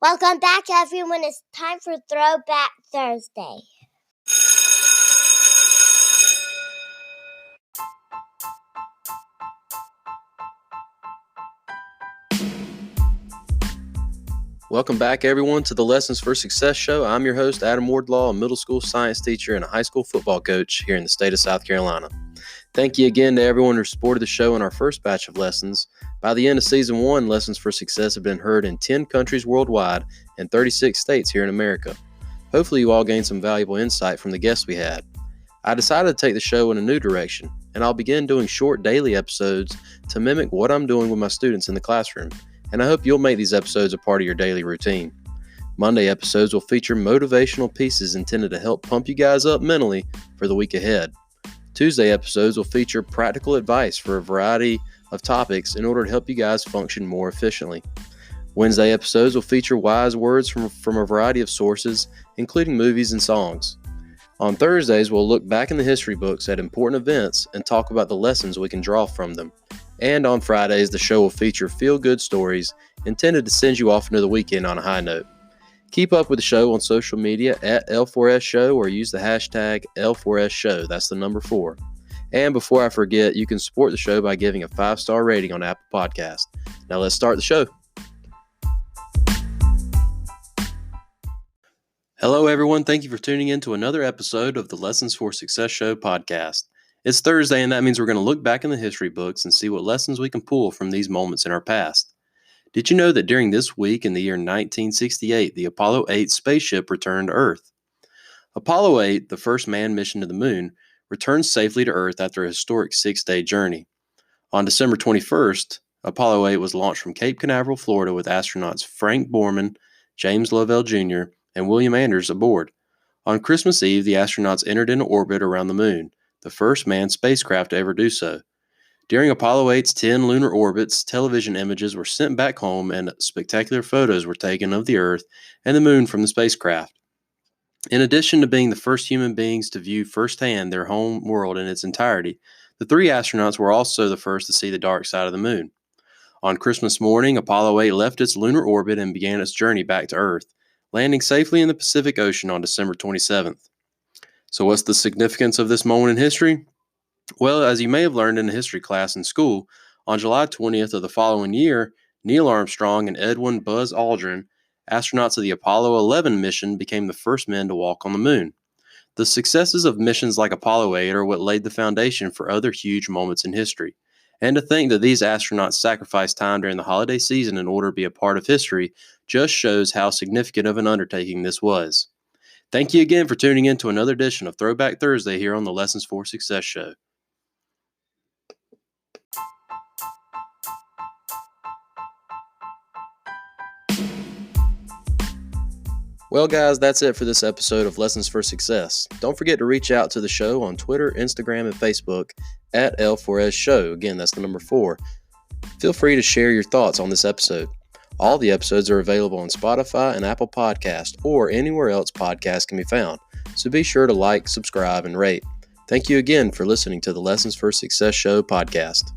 Welcome back, everyone. It's time for Throwback Thursday. Welcome back, everyone, to the Lessons for Success show. I'm your host, Adam Wardlaw, a middle school science teacher and a high school football coach here in the state of South Carolina. Thank you again to everyone who supported the show in our first batch of lessons. By the end of Season 1, Lessons for Success have been heard in 10 countries worldwide and 36 states here in America. Hopefully you all gained some valuable insight from the guests we had. I decided to take the show in a new direction, and I'll begin doing short daily episodes to mimic what I'm doing with my students in the classroom. And I hope you'll make these episodes a part of your daily routine. Monday episodes will feature motivational pieces intended to help pump you guys up mentally for the week ahead. Tuesday episodes will feature practical advice for a variety of topics in order to help you guys function more efficiently. Wednesday episodes will feature wise words from a variety of sources, including movies and songs. On Thursdays, we'll look back in the history books at important events and talk about the lessons we can draw from them. And on Fridays, the show will feature feel-good stories intended to send you off into the weekend on a high note. Keep up with the show on social media at L4S Show or use the hashtag L4S Show. That's the number 4. And before I forget, you can support the show by giving a 5-star rating on Apple Podcast. Now let's start the show. Hello, everyone. Thank you for tuning in to another episode of the Lessons for Success Show podcast. It's Thursday, and that means we're going to look back in the history books and see what lessons we can pull from these moments in our past. Did you know that during this week in the year 1968, the Apollo 8 spaceship returned to Earth? Apollo 8, the first manned mission to the moon, returned safely to Earth after a historic 6-day journey. On December 21st, Apollo 8 was launched from Cape Canaveral, Florida, with astronauts Frank Borman, James Lovell Jr., and William Anders aboard. On Christmas Eve, the astronauts entered into orbit around the moon, the first manned spacecraft to ever do so. During Apollo 8's 10 lunar orbits, television images were sent back home and spectacular photos were taken of the Earth and the moon from the spacecraft. In addition to being the first human beings to view firsthand their home world in its entirety, the 3 astronauts were also the first to see the dark side of the moon. On Christmas morning, Apollo 8 left its lunar orbit and began its journey back to Earth, landing safely in the Pacific Ocean on December 27th. So what's the significance of this moment in history? Well, as you may have learned in a history class in school, on July 20th of the following year, Neil Armstrong and Edwin Buzz Aldrin, astronauts of the Apollo 11 mission, became the first men to walk on the moon. The successes of missions like Apollo 8 are what laid the foundation for other huge moments in history. And to think that these astronauts sacrificed time during the holiday season in order to be a part of history just shows how significant of an undertaking this was. Thank you again for tuning in to another edition of Throwback Thursday here on the Lessons for Success show. Well, guys, that's it for this episode of Lessons for Success. Don't forget to reach out to the show on Twitter, Instagram, and Facebook at L4S Show. Again, that's the number 4. Feel free to share your thoughts on this episode. All the episodes are available on Spotify and Apple Podcasts or anywhere else podcasts can be found. So be sure to like, subscribe, and rate. Thank you again for listening to the Lessons for Success Show podcast.